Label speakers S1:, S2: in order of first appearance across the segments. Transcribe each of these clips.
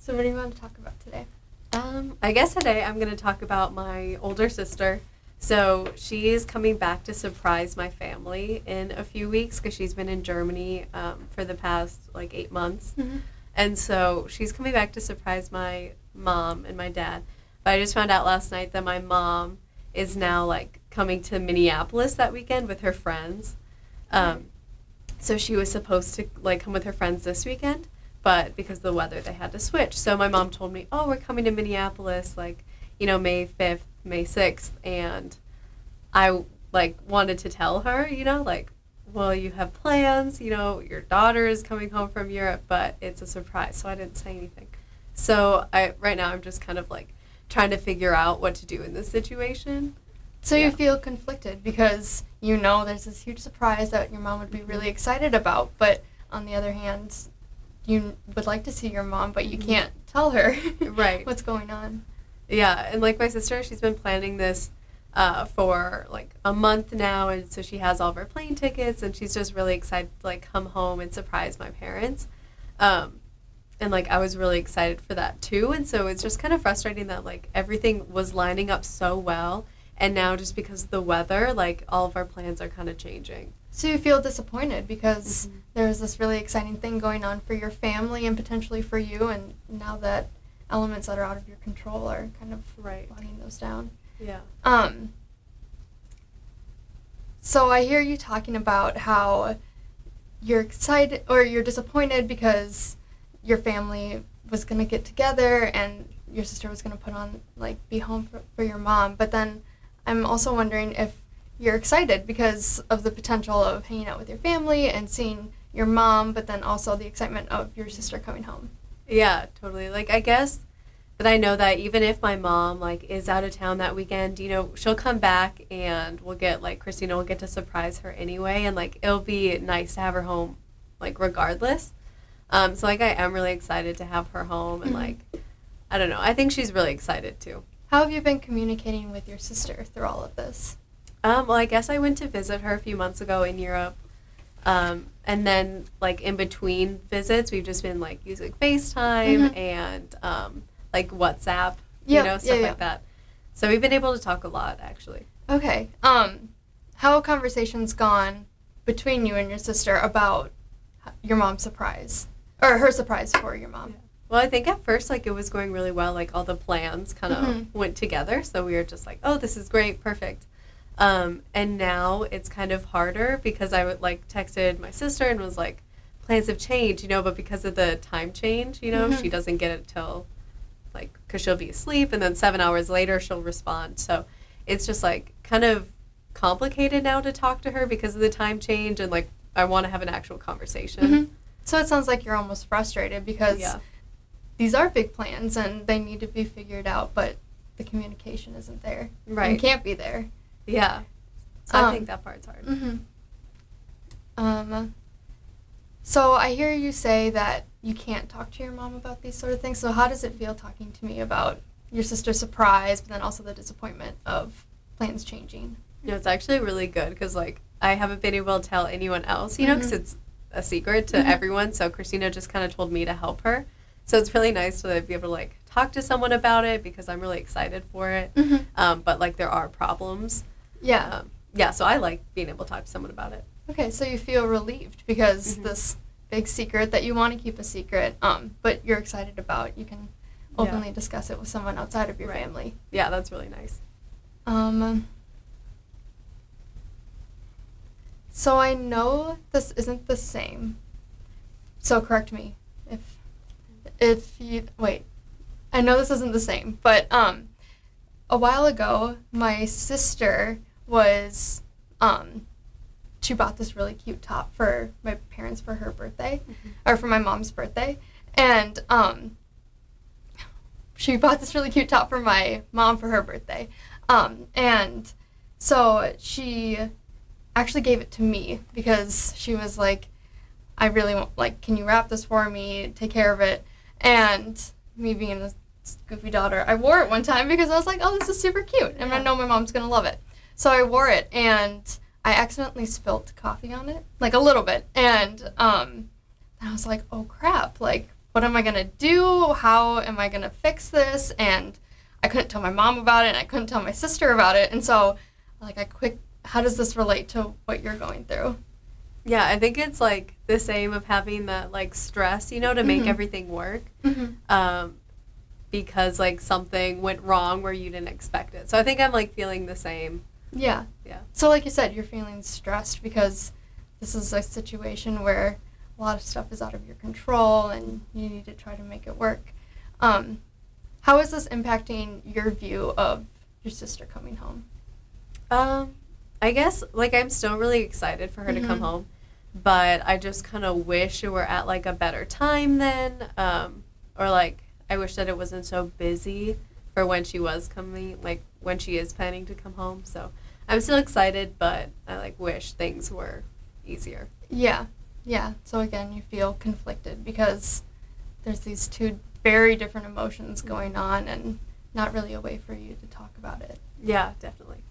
S1: So what do you want to talk about today?
S2: I guess today I'm going to talk about my older sister. So she is coming back to surprise my family in a few weeks because she's been in Germany for the past like 8 months.
S1: Mm-hmm.
S2: And so she's coming back to surprise my mom and my dad. But I just found out last night that my mom is now like coming to Minneapolis that weekend with her friends. So she was supposed to like come with her friends this weekend, but because of the weather, they had to switch. So my mom told me, "Oh, we're coming to Minneapolis, like, May 5th, May 6th," and I like wanted to tell her, like, well, you have plans, your daughter is coming home from Europe, but it's a surprise, so I didn't say anything. So right now I'm just kind of like trying to figure out what to do in this situation.
S1: So you feel conflicted because there's this huge surprise that your mom would be really excited about, but on the other hand, you would like to see your mom, but you can't tell her
S2: Right.
S1: what's going on.
S2: Yeah, and like my sister, she's been planning this for like a month now, and so she has all of her plane tickets, and she's just really excited to like come home and surprise my parents. And like I was really excited for that too, and so it's just kind of frustrating that like everything was lining up so well, and now just because of the weather, like all of our plans are kind of changing.
S1: So you feel disappointed because there's this really exciting thing going on for your family and potentially for you, and now that elements that are out of your control are kind of
S2: Right.
S1: letting those down.
S2: Yeah.
S1: So I hear you talking about how you're excited or you're disappointed because your family was going to get together and your sister was going to put on, like, be home for your mom. But then I'm also wondering if you're excited because of the potential of hanging out with your family and seeing your mom, but then also the excitement of your sister coming home.
S2: Yeah, totally. Like, I guess that I know that even if my mom, like, is out of town that weekend, she'll come back and Christina will get to surprise her anyway. And, like, it'll be nice to have her home, like, regardless. So, like, I am really excited to have her home. And, like, I don't know. I think she's really excited, too.
S1: How have you been communicating with your sister through all of this?
S2: Well, I guess I went to visit her a few months ago in Europe. And then, like, in between visits, we've just been, like, using FaceTime and, like, WhatsApp, stuff like that. So we've been able to talk a lot, actually.
S1: Okay. How have conversations gone between you and your sister about your mom's surprise? Or her surprise for your mom?
S2: Yeah. Well, I think at first, like, it was going really well. Like, all the plans kind of went together. So we were just like, oh, this is great, perfect. And now it's kind of harder because I would texted my sister and was like, plans have changed, but because of the time change, she doesn't get it till because she'll be asleep and then 7 hours later she'll respond. So it's just like kind of complicated now to talk to her because of the time change and like I want to have an actual conversation.
S1: So it sounds like you're almost frustrated because these are big plans and they need to be figured out, but the communication isn't there.
S2: Right.
S1: And can't be there.
S2: Yeah. So I think that part's hard.
S1: So I hear you say that you can't talk to your mom about these sort of things. So how does it feel talking to me about your sister's surprise, but then also the disappointment of plans changing?
S2: It's actually really good because, like, I haven't been able to tell anyone else, because it's a secret to everyone. So Christina just kind of told me to help her. So it's really nice to be able to, like, talk to someone about it because I'm really excited for it. But, like, there are problems.
S1: Yeah.
S2: So I like being able to talk to someone about it.
S1: Okay, so you feel relieved because this big secret that you want to keep a secret, but you're excited about, you can openly discuss it with someone outside of your family.
S2: Yeah, that's really nice.
S1: So I know this isn't the same. So correct me if you wait. I know this isn't the same, but a while ago my sister was she bought this really cute top for my parents for her birthday, or for my mom's birthday, and she bought this really cute top for my mom for her birthday, and so she actually gave it to me because she was like, I really want, like, can you wrap this for me, take care of it, and me being a goofy daughter, I wore it one time because I was like, oh, this is super cute, and I know my mom's gonna love it. So I wore it, and I accidentally spilt coffee on it, like a little bit, and I was like, oh crap, like what am I going to do? How am I going to fix this? And I couldn't tell my mom about it, and I couldn't tell my sister about it. And so, like, how does this relate to what you're going through?
S2: Yeah, I think it's like the same of having that like stress, you know, to make everything work. Because like something went wrong where you didn't expect it. So I think I'm like feeling the same.
S1: Yeah.
S2: Yeah.
S1: So like you said, you're feeling stressed because this is a situation where a lot of stuff is out of your control and you need to try to make it work. How is this impacting your view of your sister coming home?
S2: I guess like I'm still really excited for her to come home, but I just kind of wish it were at like a better time then, or like I wish that it wasn't so busy for when she was coming, like when she is planning to come home. So I'm still excited, but I like wish things were easier.
S1: Yeah. Yeah. So again, you feel conflicted because there's these two very different emotions going on and not really a way for you to talk about it.
S2: Yeah, definitely.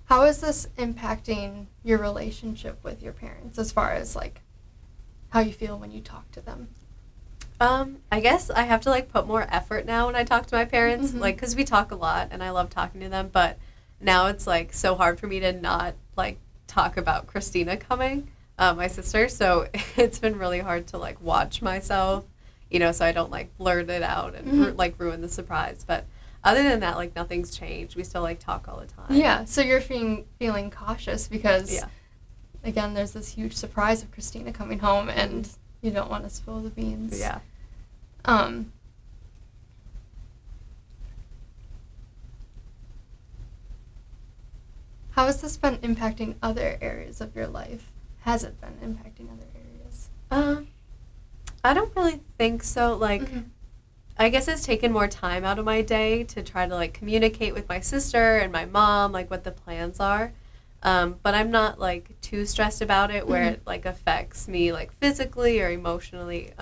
S1: How is this impacting your relationship with your parents as far as like how you feel when you talk to them?
S2: I guess I have to like put more effort now when I talk to my parents, like because we talk a lot and I love talking to them, but now it's like so hard for me to not like talk about Christina coming, my sister. So it's been really hard to like watch myself, you know, so I don't like blurt it out and like ruin the surprise. But other than that, like nothing's changed. We still like talk all the time.
S1: Yeah. So you're feeling cautious because, again, there's this huge surprise of Christina coming home, and you don't want to spill the beans.
S2: Yeah.
S1: How has this been impacting other areas of your life? Has it been impacting other areas?
S2: I don't really think so. Like, I guess it's taken more time out of my day to try to like communicate with my sister and my mom, like what the plans are. But I'm not like too stressed about it where it like affects me like physically or emotionally.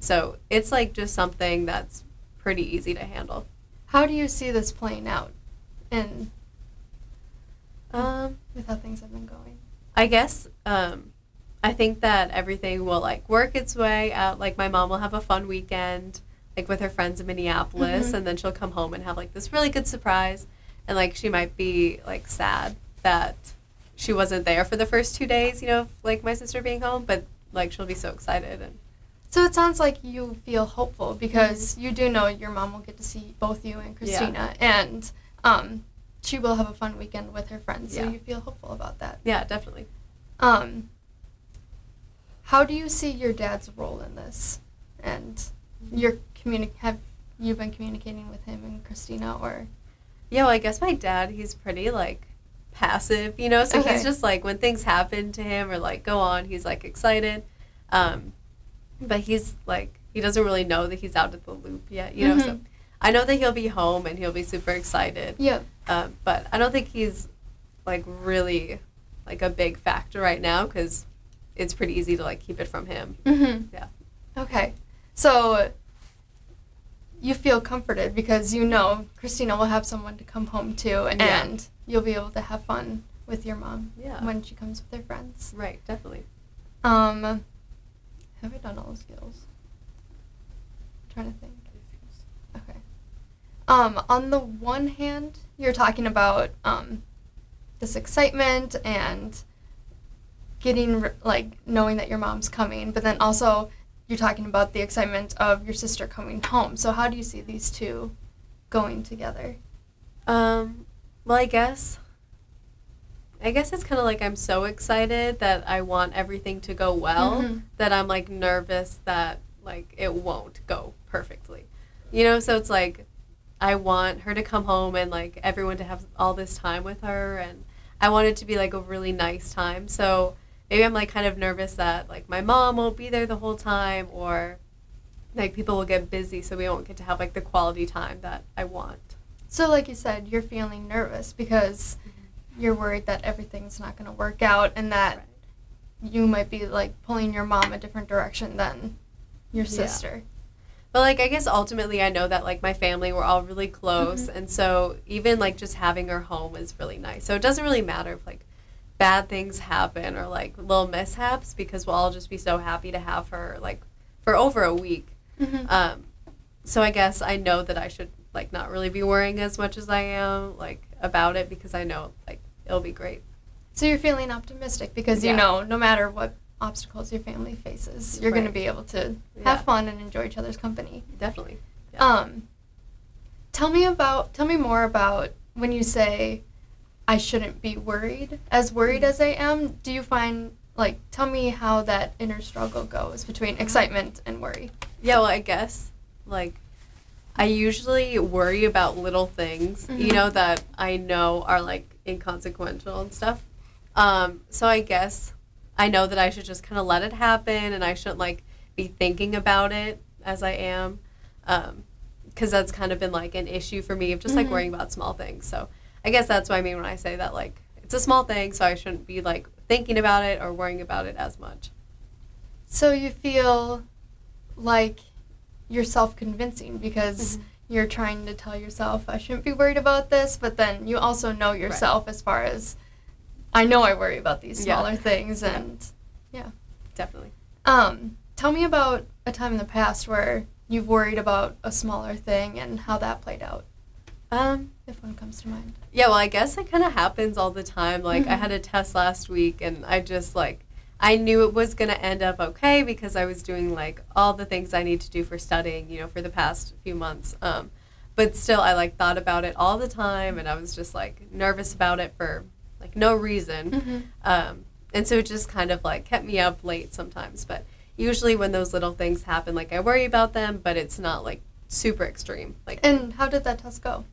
S2: So it's like just something that's pretty easy to handle.
S1: How do you see this playing out in with how things have been going?
S2: I guess I think that everything will like work its way out. Like my mom will have a fun weekend like with her friends in Minneapolis, and then she'll come home and have like this really good surprise, and like she might be like sad that she wasn't there for the first 2 days, you know, of, like my sister being home, but like she'll be so excited. And
S1: so it sounds like you feel hopeful because you do know your mom will get to see both you and Christina, and she will have a fun weekend with her friends, so you feel hopeful about that.
S2: Yeah, definitely.
S1: How do you see your dad's role in this? And have you been communicating with him and Christina, or?
S2: Yeah, well, I guess my dad, he's pretty like passive, you know, so he's just like when things happen to him or like go on, he's like excited. But he's like, he doesn't really know that he's out of the loop yet, you know, so I know that he'll be home and he'll be super excited.
S1: Yeah.
S2: But I don't think he's like really like a big factor right now because it's pretty easy to like keep it from him. Yeah.
S1: Okay. So you feel comforted because you know Christina will have someone to come home to, and you'll be able to have fun with your mom when she comes with her friends.
S2: Right, definitely.
S1: Have I done all the skills? I'm trying to think. Okay. On the one hand, you're talking about this excitement and getting like knowing that your mom's coming, but then also you're talking about the excitement of your sister coming home. So how do you see these two going together?
S2: Well, I guess it's kind of like I'm so excited that I want everything to go well that I'm like nervous that like it won't go perfectly. You know, so it's like I want her to come home and like everyone to have all this time with her, and I want it to be like a really nice time. So maybe I'm like kind of nervous that like my mom won't be there the whole time, or like people will get busy so we won't get to have like the quality time that I want.
S1: So like you said, you're feeling nervous because you're worried that everything's not going to work out and that you might be like pulling your mom a different direction than your sister.
S2: But like I guess ultimately I know that like my family, we're all really close, and so even like just having her home is really nice. So it doesn't really matter if like bad things happen or like little mishaps because we'll all just be so happy to have her like for over a week.
S1: Mm-hmm.
S2: So I guess I know that I should like not really be worrying as much as I am like about it because I know like it'll be great.
S1: So you're feeling optimistic because you
S2: Yeah.
S1: know no matter what obstacles your family faces, you're going to
S2: Right.
S1: be able to
S2: Yeah.
S1: have fun and enjoy each other's company.
S2: Definitely. Yeah.
S1: Tell me more about when you say I shouldn't be worried. As worried as I am, do you find like tell me how that inner struggle goes between excitement and worry?
S2: Yeah, well, I guess like I usually worry about little things, you
S1: Mhm.
S2: know, that I know are like inconsequential and stuff. So I guess I know that I should just kind of let it happen and I shouldn't like be thinking about it as I am. Because that's kind of been like an issue for me of just like
S1: Mhm.
S2: worrying about small things. So I guess that's what I mean when I say that like it's a small thing, so I shouldn't be like thinking about it or worrying about it as much.
S1: So you feel like you're self-convincing because
S2: Mhm.
S1: you're trying to tell yourself I shouldn't be worried about this, but then you also know yourself as far as I know I worry about these
S2: Yeah.
S1: smaller things
S2: Yeah.
S1: and
S2: Definitely.
S1: tell me about a time in the past where you've worried about a smaller thing and how that played out, if one comes to mind.
S2: Yeah, well, I guess it kind of happens all the time. Like, I
S1: Mhm.
S2: had a test last week, and I just, like, I knew it was going to end up okay because I was doing, like, all the things I need to do for studying, you know, for the past few months. But still, I, like, thought about it all the time, and I was just, like, nervous about it for, like, no reason.
S1: Mm-hmm.
S2: And so it just kind of, like, kept me up late sometimes. But usually when those little things happen, like, I worry about them, but it's not, like, super extreme. Like,
S1: And how did that test go?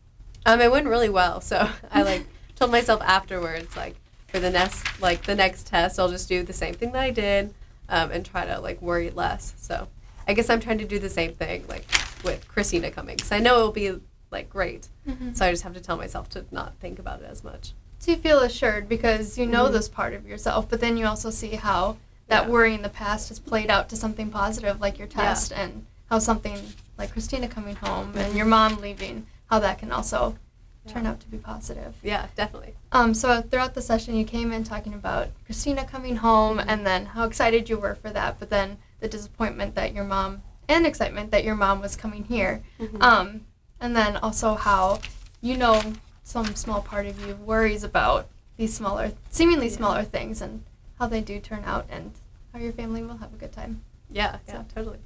S2: it went really well. So I like told myself afterwards, like for the next test, I'll just do the same thing that I did, and try to like worry less. So I guess I'm trying to do the same thing like with Christina coming, because I know it'll be like great.
S1: Mm-hmm.
S2: So I just have to tell myself to not think about it as much.
S1: So you feel assured because you know
S2: Mhm.
S1: this part of yourself, but then you also see how that
S2: Yeah.
S1: worry in the past has played out to something positive like your
S2: Yeah.
S1: test and how something like Christina coming home and your mom leaving, how that can also turn out to be positive.
S2: Yeah, definitely.
S1: So throughout the session you came in talking about Christina coming home and then how excited you were for that, but then the disappointment that your mom and excitement that your mom was coming here.
S2: Mhm.
S1: And then also how you know some small part of you worries about these seemingly
S2: Yeah.
S1: smaller things and how they do turn out and how your family will have a good time.
S2: Yeah,
S1: So-
S2: totally.